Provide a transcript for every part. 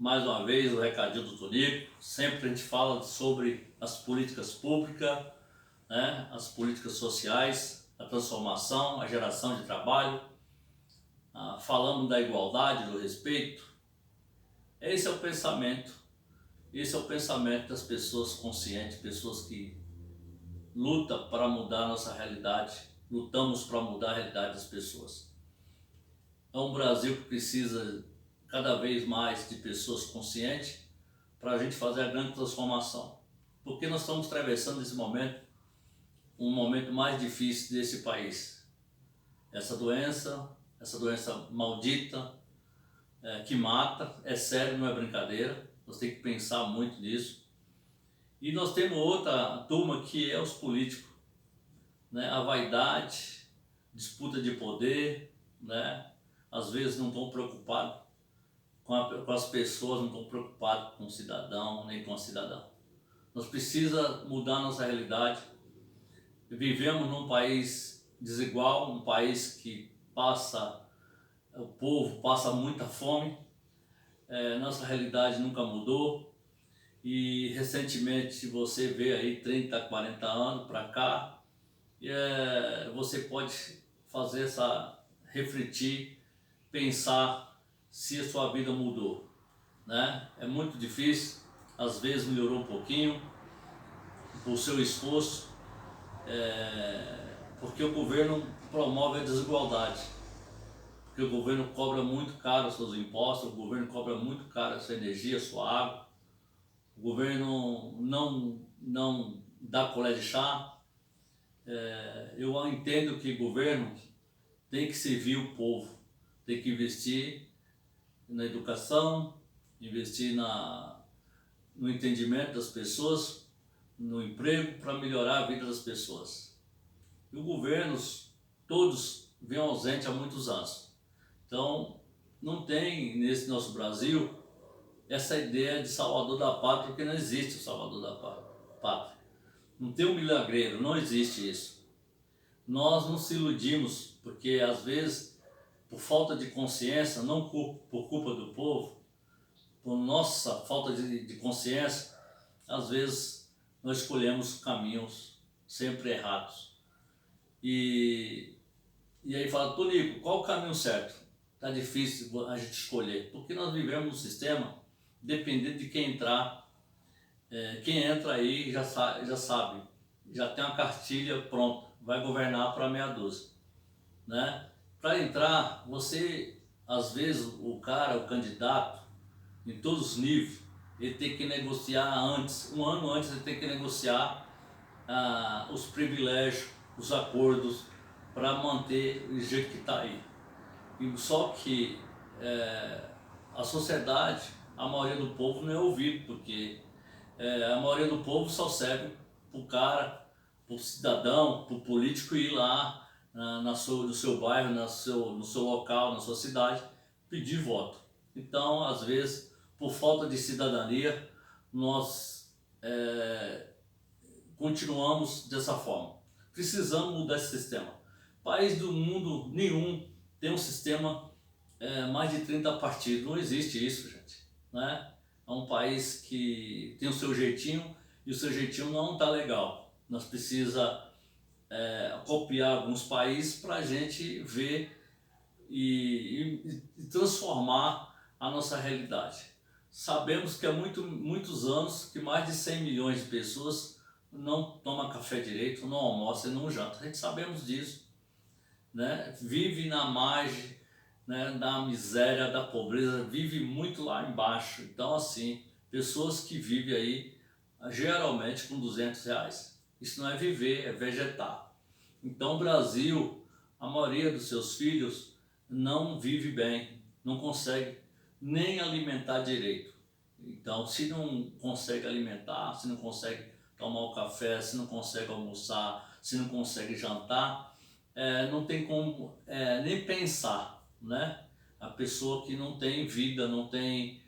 mais uma vez o recadinho do Tonico. Sempre a gente fala sobre as políticas públicas, né? As políticas sociais, a transformação, a geração de trabalho. Falamos da igualdade, do respeito. Esse é o pensamento. Esse é o pensamento das pessoas conscientes, pessoas que lutam para mudar a nossa realidade. Lutamos para mudar a realidade das pessoas. É um Brasil que precisa cada vez mais de pessoas conscientes para a gente fazer a grande transformação. Porque nós estamos atravessando esse momento, um momento mais difícil desse país. Essa doença maldita, que mata, é sério, não é brincadeira. Nós temos que pensar muito nisso. E nós temos outra turma que é os políticos, né? A vaidade, disputa de poder, né? Às vezes não estão preocupados com as pessoas, não estão preocupados com o cidadão, nem com a cidadã. Nós precisamos mudar a nossa realidade. Vivemos num país desigual, um país que o povo passa muita fome. Nossa realidade nunca mudou. E recentemente você vê aí 30, 40 anos para cá, você pode fazer refletir, pensar se a sua vida mudou, né? É muito difícil, às vezes melhorou um pouquinho por seu esforço, porque o governo promove a desigualdade, porque o governo cobra muito caro os seus impostos, o governo cobra muito caro a sua energia, a sua água, o governo não dá colher de chá. Eu entendo que o governo tem que servir o povo, tem que investir na educação, investir no entendimento das pessoas, no emprego, para melhorar a vida das pessoas. E os governos, todos, vêm ausentes há muitos anos. Então, não tem nesse nosso Brasil essa ideia de salvador da pátria, porque não existe o salvador da pátria. Não tem um milagreiro, não existe isso. Nós não se iludimos, porque às vezes, por falta de consciência, não por culpa do povo, por nossa falta de consciência, às vezes nós escolhemos caminhos sempre errados. E aí fala, Tonico, qual o caminho certo? Está difícil a gente escolher, porque nós vivemos um sistema dependendo de quem entrar. Quem entra aí já sabe, já tem uma cartilha pronta, vai governar para meia dúzia, né? Para entrar, às vezes o candidato, em todos os níveis, ele tem que negociar antes, um ano antes ele tem que negociar os privilégios, os acordos, para manter o jeito que está aí. Só que a sociedade, a maioria do povo não é ouvido, porque a maioria do povo só serve para o cidadão, para o político ir lá no seu bairro, no seu local, na sua cidade, pedir voto. Então, às vezes, por falta de cidadania, nós continuamos dessa forma. Precisamos mudar esse sistema. País do mundo nenhum tem um sistema mais de 30 partidos. Não existe isso, gente, né? É um país que tem o seu jeitinho e o seu jeitinho não está legal. Nós precisamos copiar alguns países para a gente ver e transformar a nossa realidade. Sabemos que há muitos anos que mais de 100 milhões de pessoas não tomam café direito, não almoçam e não jantam. A gente sabemos disso, né? Vive na margem, né, da miséria, da pobreza, vive muito lá embaixo. Então, assim, pessoas que vivem aí geralmente com R$ 200. Isso não é viver, é vegetar. Então, o Brasil, a maioria dos seus filhos não vive bem, não consegue nem alimentar direito. Então, se não consegue alimentar, se não consegue tomar o café, se não consegue almoçar, se não consegue jantar, não tem como nem pensar, né? A pessoa que não tem vida, não tem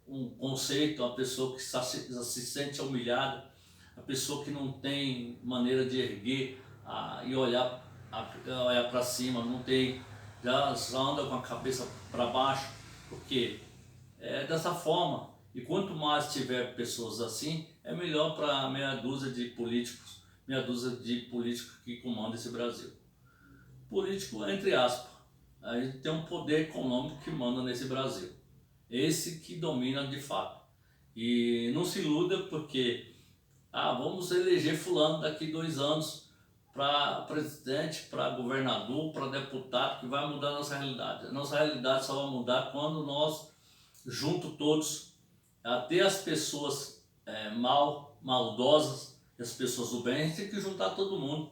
um conceito, a pessoa que já se sente humilhada, a pessoa que não tem maneira de erguer e olhar para cima, não tem, já anda com a cabeça para baixo. Por quê? dessa forma. E quanto mais tiver pessoas assim, é melhor para meia dúzia de políticos que comandam esse Brasil. Político, entre aspas, a gente tem um poder econômico que manda nesse Brasil. Esse que domina de fato. E não se iluda porque vamos eleger fulano daqui 2 anos para presidente, para governador, para deputado, que vai mudar a nossa realidade. A nossa realidade só vai mudar quando nós, junto todos, até as pessoas maldosas, as pessoas do bem, a gente tem que juntar todo mundo.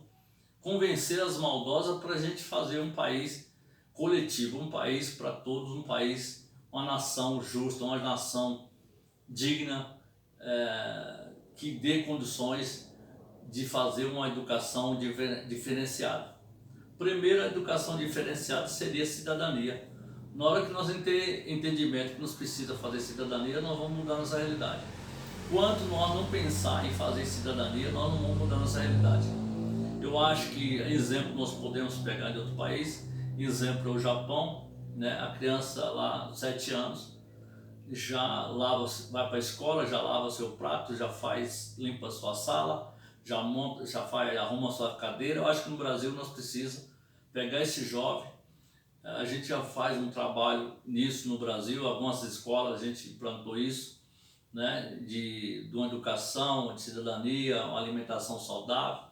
Convencer as maldosas para a gente fazer um país coletivo, um país para todos, um país, uma nação justa, uma nação digna, que dê condições de fazer uma educação diferenciada. Primeiro, a educação diferenciada seria a cidadania. Na hora que nós entendimento que nós precisa fazer cidadania, nós vamos mudar nossa realidade. Quanto nós não pensar em fazer cidadania, nós não vamos mudar nossa realidade. Eu acho que exemplo nós podemos pegar de outro país. Exemplo é o Japão, né? A criança lá, 7 anos, já lava, vai para a escola, já lava seu prato, já limpa a sua sala, já monta, arruma a sua cadeira. Eu acho que no Brasil nós precisamos pegar esse jovem. A gente já faz um trabalho nisso no Brasil, algumas escolas a gente implantou isso, né? de uma educação, de cidadania, uma alimentação saudável,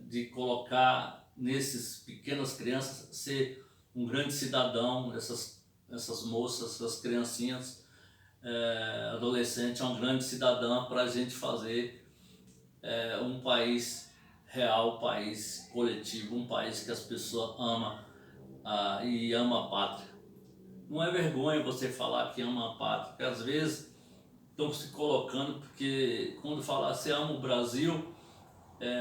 de colocar nesses pequenas crianças ser um grande cidadão, essas moças, essas criancinhas, adolescentes, uma grande cidadã para a gente fazer um país real, um país coletivo, um país que as pessoas amam e amam a pátria. Não é vergonha você falar que ama a pátria, porque às vezes estão se colocando, porque quando falar você ama o Brasil,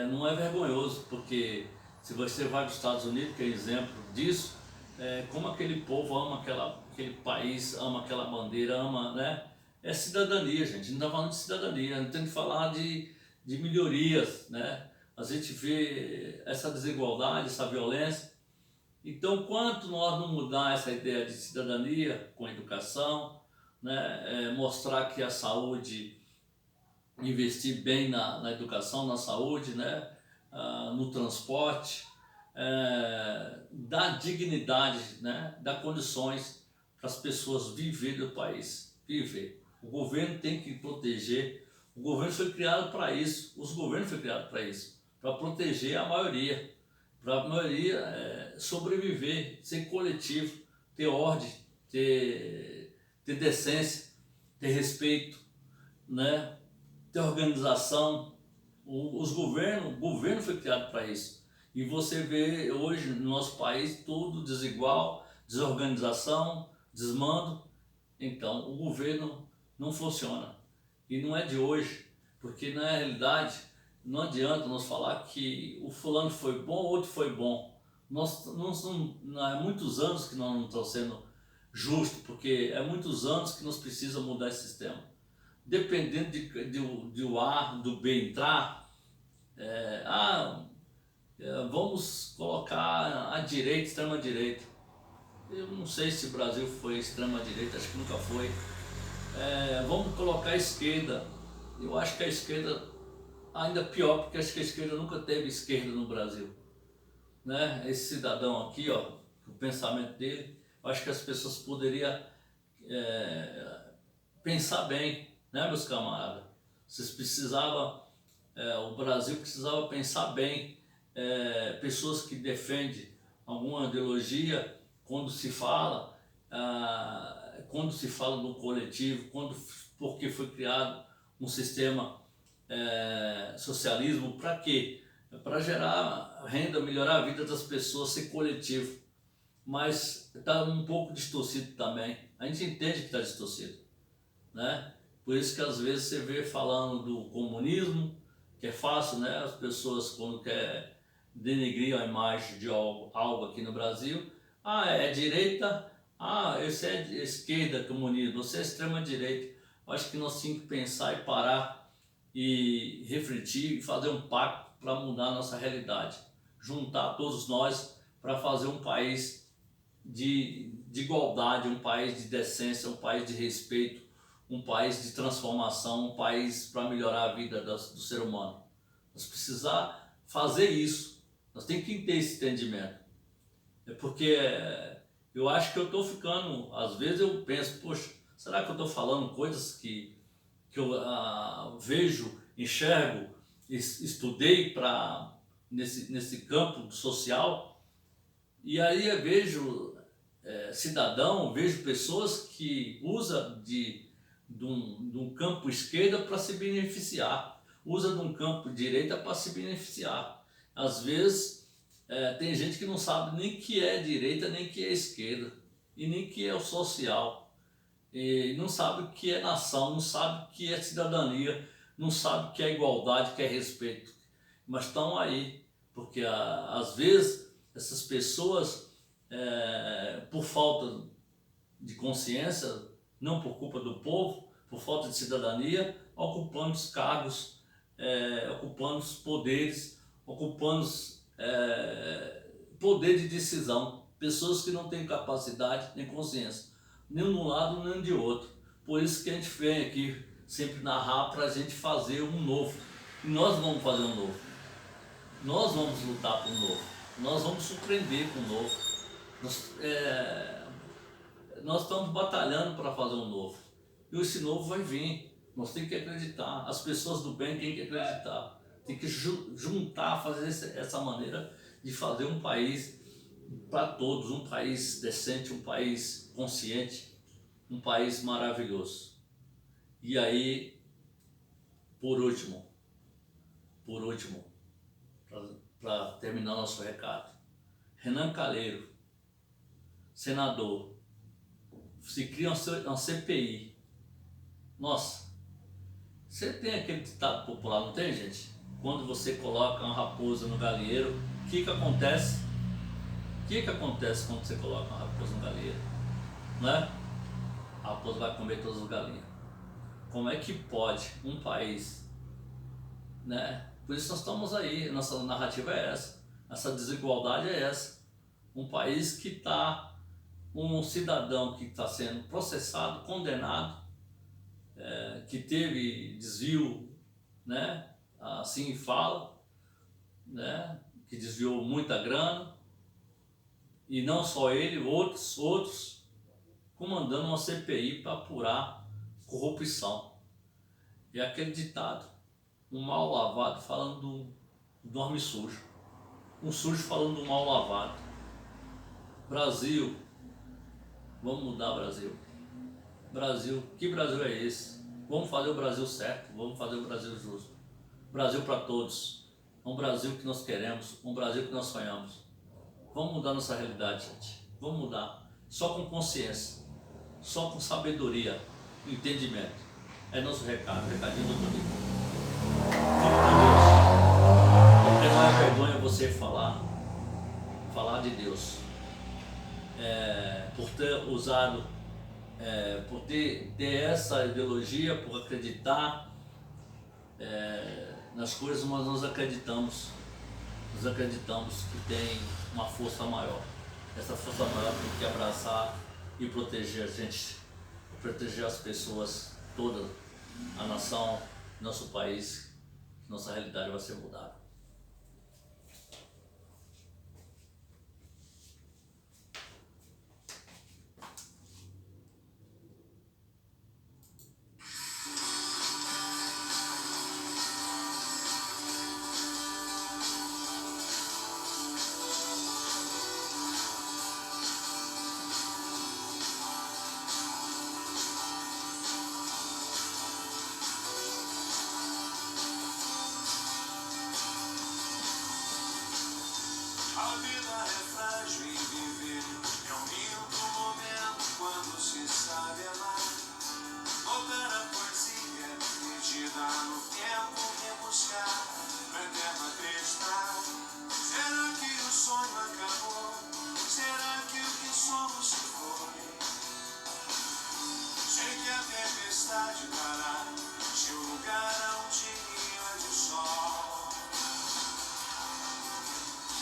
não é vergonhoso, porque se você vai para os Estados Unidos, que é exemplo disso, como aquele povo ama aquele país, ama aquela bandeira, ama, né? É cidadania, gente. Não está falando de cidadania, não tem que falar de melhorias, né? A gente vê essa desigualdade, essa violência. Então, quanto nós não mudar essa ideia de cidadania com educação, né? Mostrar que a saúde, investir bem na educação, na saúde, né? No transporte, dar dignidade, né? Dar condições para as pessoas viver do país, viver. O governo tem que proteger, o governo foi criado para isso, os governos foram criados para isso, para proteger a maioria, para a maioria sobreviver, ser coletivo, ter ordem, ter decência, ter respeito, né? Ter organização. O governo foi criado para isso. E você vê hoje no nosso país tudo desigual, desorganização, desmando. Então o governo não funciona. E não é de hoje, porque na realidade não adianta nós falar que o fulano foi bom, o outro foi bom. Há muitos anos que nós não estamos sendo justos, porque é muitos anos que nós precisamos mudar esse sistema. Dependendo de o A, do B entrar, vamos colocar a direita, extrema direita. Eu não sei se o Brasil foi extrema direita, acho que nunca foi. Vamos colocar a esquerda. Eu acho que a esquerda ainda pior, porque acho que a esquerda nunca teve esquerda no Brasil, né? Esse cidadão aqui, ó, o pensamento dele, eu acho que as pessoas poderiam pensar bem, né, meus camaradas? Vocês precisavam, o Brasil precisava pensar bem, pessoas que defendem alguma ideologia, quando se fala do coletivo, porque foi criado um sistema socialismo, para quê? Para gerar renda, melhorar a vida das pessoas, ser coletivo. Mas está um pouco distorcido também. A gente entende que está distorcido, né? Por isso que às vezes você vê falando do comunismo, que é fácil, né? As pessoas quando querem denegrir a imagem de algo aqui no Brasil, é direita, esse é esquerda, comunismo, você é extrema direita. Eu acho que nós temos que pensar e parar e refletir e fazer um pacto para mudar a nossa realidade, juntar todos nós para fazer um país de igualdade, um país de decência, um país de respeito, um país de transformação, um país para melhorar a vida do ser humano. Nós precisamos fazer isso, nós temos que ter esse entendimento. É porque eu acho que eu estou ficando, às vezes eu penso, poxa, será que eu estou falando coisas que eu vejo, enxergo, estudei nesse campo social, e aí eu vejo cidadão, vejo pessoas que usam de um campo esquerda para se beneficiar, usa de um campo direita para se beneficiar. Às vezes tem gente que não sabe nem que é direita, nem que é esquerda, e nem que é o social. E não sabe o que é nação, não sabe o que é cidadania, não sabe o que é igualdade, o que é respeito. Mas estão aí, porque às vezes essas pessoas, por falta de consciência, não por culpa do povo, por falta de cidadania, ocupando os cargos, ocupando os poderes, ocupando poder de decisão. Pessoas que não têm capacidade nem consciência, nem de um lado nem de outro. Por isso que a gente vem aqui sempre narrar para a gente fazer um novo. E nós vamos fazer um novo. Nós vamos lutar por um novo. Nós vamos surpreender com o novo. Nós estamos batalhando para fazer um novo. E esse novo vai vir. Nós temos que acreditar. As pessoas do bem têm que acreditar. Tem que juntar, fazer essa maneira de fazer um país para todos, um país decente, um país consciente, um país maravilhoso. E aí, por último, para terminar nosso recado, Renan Calheiro, senador, se cria uma CPI. Nossa, você tem aquele ditado popular, não tem, gente? Quando você coloca uma raposa no galinheiro, o que acontece? O que acontece quando você coloca uma raposa no galinheiro? Não é? A raposa vai comer todas as galinhas. Como é que pode um país, né? Por isso nós estamos aí, nossa narrativa é essa desigualdade é essa. Um país que está, um cidadão que está sendo processado, condenado, que teve desvio, né? Assim fala, né? Que desviou muita grana, e não só ele, outros comandando uma CPI para apurar corrupção. É aquele ditado, um mal lavado falando do homem sujo, um sujo falando do mal lavado. Brasil, vamos mudar Brasil. Brasil, que Brasil é esse? Vamos fazer o Brasil certo, vamos fazer o Brasil justo. Brasil para todos, um Brasil que nós queremos, um Brasil que nós sonhamos. Vamos mudar nossa realidade, gente. Vamos mudar, só com consciência, só com sabedoria, entendimento. É nosso recado, recadinho do Toninho. Fique com Deus. Porque não é vergonha você falar de Deus. Por ter usado, por ter essa ideologia, por acreditar nas coisas, mas nós acreditamos que tem uma força maior. Essa força maior tem que abraçar e proteger a gente, proteger as pessoas, toda a nação, nosso país. Nossa realidade vai ser mudada. A vida é frágil e viver é um lindo momento quando se sabe amar. Voltar a poesia perdida no tempo que buscar, no eterno acreditar. Será que o sonho acabou? Será que o que somos se foi? Sei que a tempestade dará seu lugar a um dia de sol.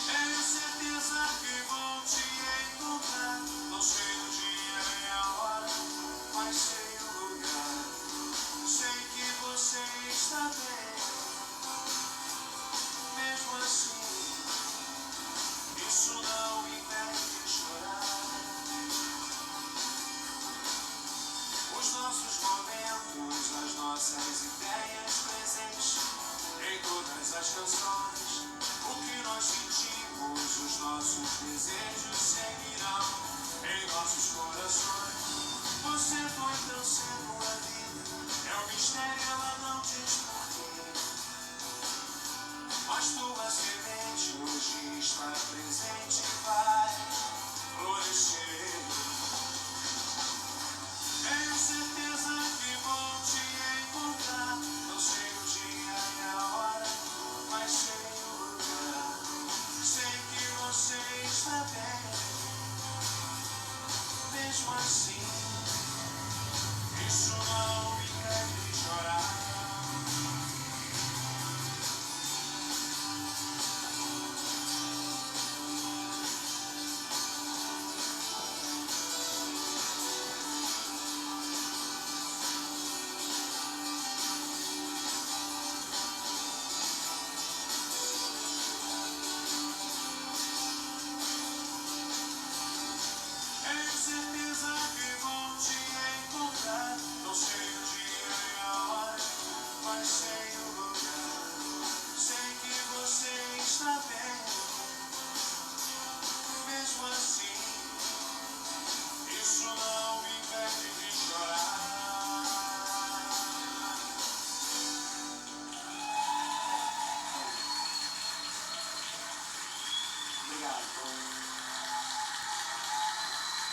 Tenho certeza que vou te encontrar. obrigado.